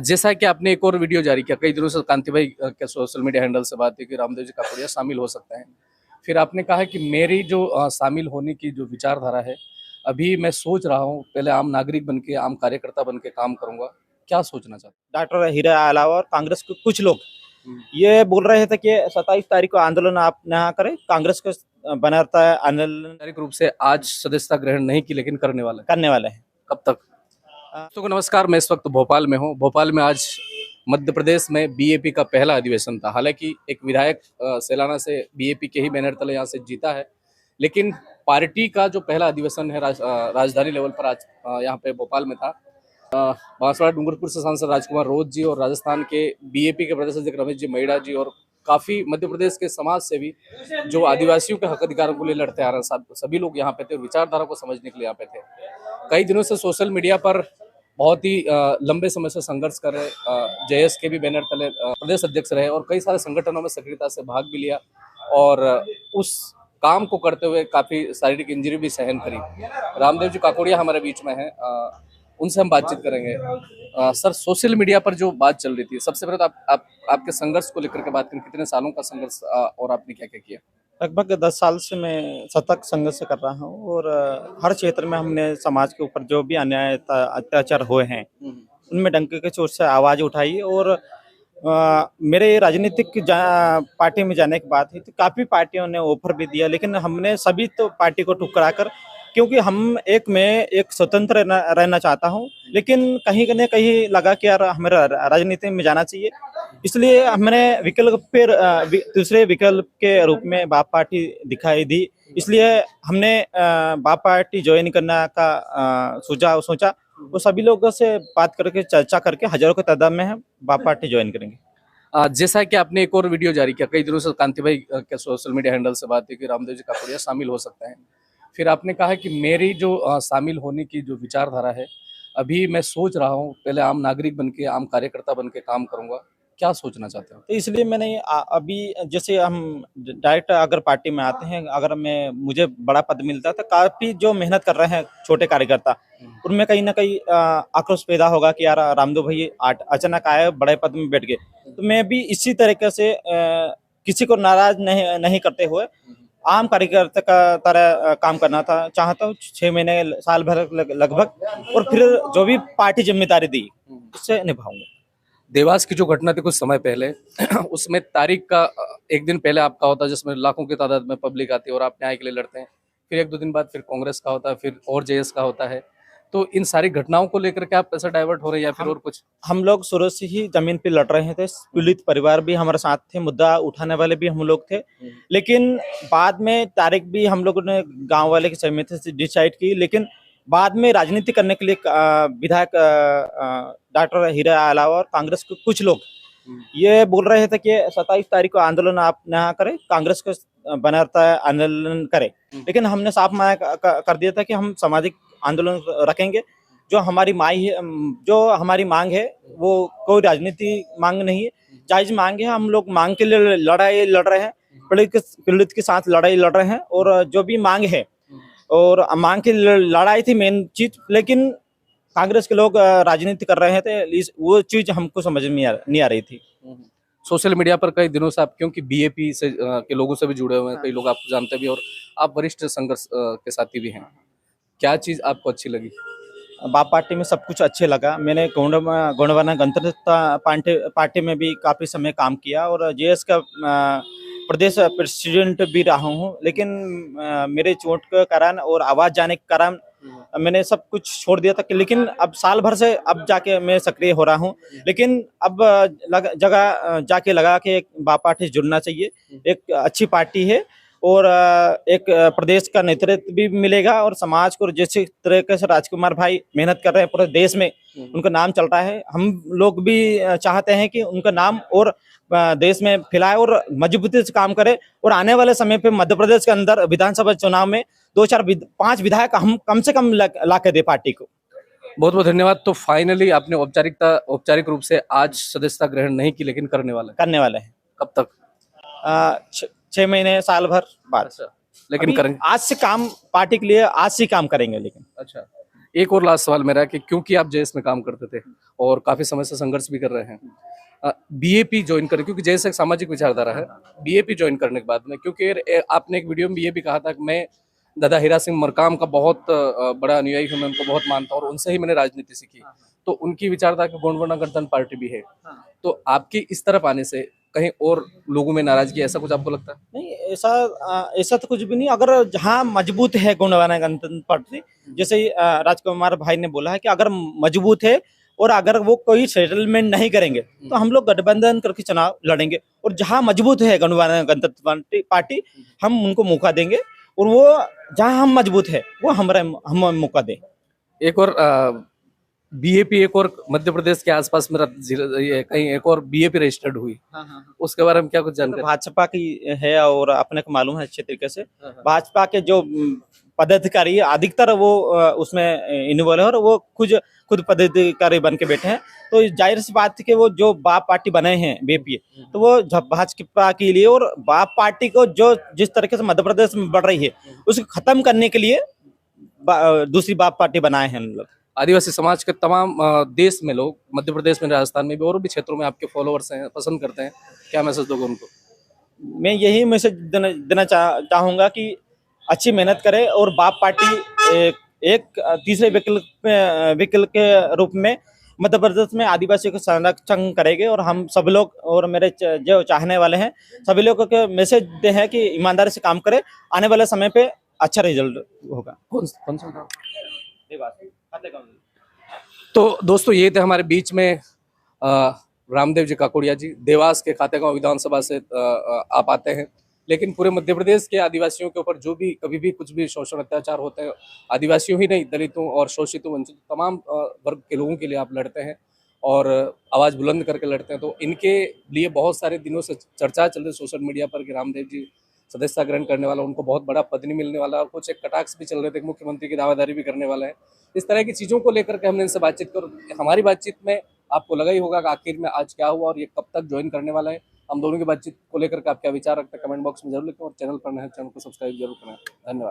जैसा कि आपने एक और वीडियो जारी किया, कई दिनों से कांति भाई के सोशल मीडिया हैंडल से बात हुई कि रामदेव जी काकड़िया शामिल हो सकते हैं। फिर आपने कहा कि मेरी जो शामिल होने की जो विचारधारा है, अभी मैं सोच रहा हूँ, पहले आम नागरिक बन के, आम कार्यकर्ता बन के काम करूंगा। क्या सोचना चाहते डॉक्टर हीरा अलावा और कांग्रेस के कुछ लोग हैं? ये बोल रहे थे कि 27 तारीख को आंदोलन आप ना करें, कांग्रेस को बनाता है आंदोलन औपचारिक रूप से आज सदस्यता ग्रहण नहीं की, लेकिन करने वाला है। करने वाले हैं। कब तक? दोस्तों को नमस्कार, मैं इस वक्त भोपाल में हूँ। भोपाल में आज मध्य प्रदेश में बीएपी का पहला अधिवेशन था। हालांकि एक विधायक सेलाना से बीएपी के ही बैनर तले यहाँ से जीता है, लेकिन पार्टी का जो पहला अधिवेशन है राजधानी लेवल पर आज यहाँ पे भोपाल में था। बांसवाड़ा डूंगरपुर से सांसद राजकुमार रोज जी और राजस्थान के बीएपी के प्रदेश अध्यक्ष रमेश जी महिड़ा जी और काफी मध्य प्रदेश के समाज से भी जो आदिवासियों के हक अधिकारों के लिए लड़ते आ रहे हैं, सभी लोग यहाँ पे थे और विचारधारा को समझने के लिए यहाँ पे थे। कई दिनों से सोशल मीडिया पर बहुत ही लंबे समय से संघर्ष कर रहे जेएस के भी बैनर तले प्रदेश अध्यक्ष रहे और कई सारे संगठनों में सक्रियता से भाग भी लिया और उस काम को करते हुए काफी शारीरिक इंजरी भी सहन करी। रामदेव जी काकोड़िया हमारे बीच में हैं, उनसे हम बातचीत करेंगे। सर, सोशल मीडिया पर जो बात चल रही थी, सबसे पहले तो आप आपके संघर्ष को लेकर के बात करें। कितने सालों का संघर्ष और आपने क्या क्या किया? लगभग 10 साल से मैं सतत संघर्ष कर रहा हूँ और हर क्षेत्र में हमने समाज के ऊपर जो भी अन्याय अत्याचार हुए हैं उनमें डंके के चोट से आवाज उठाई और मेरे राजनीतिक पार्टी में जाने के बाद ही तो काफी पार्टियों ने ऑफर भी दिया, लेकिन हमने सभी तो पार्टी को ठुकरा कर, क्योंकि मैं एक स्वतंत्र रहना चाहता हूं, लेकिन कहीं न कहीं लगा कि यार हमें राजनीति में जाना चाहिए। इसलिए हमने दूसरे विकल्प के रूप में बाप पार्टी दिखाई दी। इसलिए हमने बाप पार्टी ज्वाइन करने का सुझाव सोचा। वो सभी लोगों से बात करके चर्चा करके हजारों की तादाद में हम बाप पार्टी ज्वाइन करेंगे। जैसा कि आपने एक और वीडियो जारी किया, कई दिनों से कांति भाई के सोशल मीडिया हैंडल से बात हुई कि रामदेव जी काकड़िया शामिल हो सकते हैं। फिर आपने कहा कि मेरी जो शामिल होने की जो विचारधारा है, अभी मैं सोच रहा हूँ, पहले आम नागरिक बन के, आम कार्यकर्ता बन के काम करूंगा। क्या सोचना चाहते हो? तो इसलिए मैंने अभी जैसे हम डायरेक्ट अगर पार्टी में आते हैं, अगर मुझे बड़ा पद मिलता है तो काफी जो मेहनत कर रहे हैं छोटे कार्यकर्ता, उनमें कहीं ना कहीं आक्रोश पैदा होगा कि यार रामदेव भाई अचानक आए, बड़े पद में बैठ गए। तो मैं भी इसी तरीके से किसी को नाराज नहीं करते हुए आम कार्यकर्ता का तरह काम करना था चाहता हूँ। 6 महीने साल भर लगभग, और फिर जो भी पार्टी जिम्मेदारी दी उससे निभाऊंगा। देवास की जो घटना थी कुछ समय पहले उसमें तारीख का एक दिन पहले आपका होता है, जिसमें लाखों की तादाद में पब्लिक आती है और आप न्याय के लिए लड़ते हैं। फिर एक दो दिन बाद फिर कांग्रेस का होता है, फिर और जेएस का होता है। तो इन सारी घटनाओं को लेकर के आप ऐसा डाइवर्ट हो रहे हैं या फिर और कुछ? हम लोग शुरू से ही जमीन पे लड़ रहे थे। पीड़ित परिवार भी हमारे साथ थे, मुद्दा उठाने वाले भी हम लोग थे, लेकिन बाद में तारीख भी हम लोगों ने गांव वाले की सहमति से डिसाइड की। लेकिन बाद में राजनीति करने के लिए विधायक डॉक्टर हीरा अलावा और कांग्रेस के कुछ लोग ये बोल रहे थे कि 27 तारीख को आंदोलन आप ना करें, कांग्रेस को बनाता है आंदोलन करें। लेकिन हमने साफ मना कर दिया था कि हम सामाजिक आंदोलन रखेंगे। जो हमारी मांग है वो कोई राजनीति मांग नहीं है, जायज मांग है। हम लोग मांग के लिए लड़ाई लड़ रहे हैं, पीड़ित के साथ लड़ाई लड़ रहे हैं और जो भी मांग है और मांग की लड़ाई थी मेन चीज। लेकिन कांग्रेस के लोग राजनीति कर रहे थे, वो चीज हमको समझ में नहीं आ रही थी। सोशल मीडिया पर कई दिनों से आप, क्योंकि बीएपी से के लोगों से भी जुड़े हुए हैं, कई लोग आपको जानते भी और आप वरिष्ठ संघर्ष के साथी भी हैं, क्या चीज आपको अच्छी लगी? बाप पार्टी में सब कुछ अच्छे लगा। मैंने गोंडवाना गणतंत्र पार्टी में भी काफी समय काम किया और जेएस का प्रदेश प्रेसिडेंट भी रहा हूँ। लेकिन मेरे चोट के कारण और आवाज जाने के कारण मैंने सब कुछ छोड़ दिया था। लेकिन अब साल भर से अब जाके मैं सक्रिय हो रहा हूँ। लेकिन अब जगह जाके लगा कि बाप पार्टी से जुड़ना चाहिए। एक अच्छी पार्टी है और एक प्रदेश का नेतृत्व भी मिलेगा और समाज को जैसे तरीके से राजकुमार भाई मेहनत कर रहे हैं पूरे देश में, उनका नाम चल रहा है। हम लोग भी चाहते हैं कि उनका नाम और देश में फैलाए और मजबूती से काम करे और आने वाले समय पे मध्य प्रदेश के अंदर विधानसभा चुनाव में 5 विधायक हम कम से कम ला के दे पार्टी को। बहुत बहुत धन्यवाद। तो फाइनली आपने औपचारिक रूप से आज सदस्यता ग्रहण नहीं की, लेकिन करने वाले हैं। कब तक? 6 महीने साल भर बाद। अच्छा, लेकिन करेंगे आज से काम पार्टी के लिए आज से काम करेंगे। लेकिन अच्छा, एक और लास्ट सवाल मेरा कि क्योंकि आप जेएस में काम करते थे और काफी समय से संघर्ष भी कर रहे हैं, बीएपी ज्वाइन करें, क्योंकि जैसे एक सामाजिक विचारधारा है, बीएपी ज्वाइन करने के बाद में, क्योंकि आपने एक वीडियो में ये भी कहा था कि मैं दादा हीरा सिंह मरकाम का बहुत बड़ा अनुयायी हूँ, मैं उनको बहुत मानता हूँ और उनसे ही मैंने राजनीति सीखी। तो उनकी विचारधारा की गोंडवाना गणतंत्र पार्टी भी है, तो आपकी इस तरफ आने से कहीं और लोगों में नाराजगी, ऐसा कुछ आपको लगता है? नहीं, ऐसा तो कुछ भी नहीं। अगर जहाँ मजबूत है गोंडवाना गणतंत्र पार्टी, जैसे राजकुमार भाई ने बोला है कि अगर मजबूत है और अगर वो कोई सेटलमेंट नहीं करेंगे तो हम लोग गठबंधन करके चुनाव लड़ेंगे, और जहाँ मजबूत है गोंडवाना गणतंत्र पार्टी हम उनको मौका देंगे, और वो जहाँ हम मजबूत है वो हम मौका दें। एक और बीएपी, एक और मध्य प्रदेश के आसपास मेरा जिला ये कहीं एक और बीएपी रजिस्टर्ड हुई, उसके बारे में क्या कुछ तो जानकारी? भाजपा की है और अपने को मालूम है अच्छे तरीके से। हाँ, हाँ। भाजपा के जो पदाधिकारी है, अधिकतर वो उसमें इन्वॉल्व है और वो खुद पदाधिकारी बन के बैठे हैं। तो जाहिर सी बात है कि वो जो बाप पार्टी बने हैं बीएपी, तो वो भाजपा के लिए और बाप पार्टी को जो जिस तरीके से मध्य प्रदेश में बढ़ रही है उसको खत्म करने के लिए दूसरी बाप पार्टी बनाए हैं हम लोग। आदिवासी समाज के तमाम देश में लोग, मध्य प्रदेश में, राजस्थान में भी और भी क्षेत्रों में आपके फॉलोअर्स हैं, पसंद करते हैं, क्या मैसेज दोगे उनको? मैं यही मैसेज देना चाहूंगा कि अच्छी मेहनत करें और बाप पार्टी एक तीसरे विकल्प के रूप में मध्य प्रदेश में आदिवासियों का संरक्षण करेंगे। और हम सब लोग और मेरे जो चाहने वाले हैं सभी लोगों को मैसेज दे है कि ईमानदारी से काम करें, आने वाले समय पे अच्छा रिजल्ट होगा। कौन सा? तो दोस्तों, ये थे हमारे बीच में रामदेव जी काकोड़िया जी, देवास के खातेगांव विधानसभा से आप आते हैं, लेकिन पूरे मध्य प्रदेश के आदिवासियों के ऊपर जो भी कभी भी कुछ भी शोषण अत्याचार होते हैं, आदिवासियों ही नहीं, दलितों और शोषितों वंचित तमाम वर्ग के लोगों के लिए आप लड़ते हैं और आवाज़ बुलंद करके लड़ते हैं। तो इनके लिए बहुत सारे दिनों से चर्चा चल रही सोशल मीडिया पर कि रामदेव जी सदस्यता ग्रहण करने वाला, उनको बहुत बड़ा पद नहीं मिलने वाला, और कुछ एक कटाक्ष भी चल रहे थे, मुख्यमंत्री की दावेदारी भी करने वाला है। इस तरह की चीज़ों को लेकर के हमने इनसे बातचीत कर, हमारी बातचीत में आपको लगा ही होगा कि आखिर में आज क्या हुआ और ये कब तक ज्वाइन करने वाला है। हम दोनों की बातचीत को लेकर के आप क्या विचार रखते हैं कमेंट बॉक्स में जरूर लिखें, और चैनल पर नए हैं चैनल को सब्सक्राइब जरूर करें। धन्यवाद।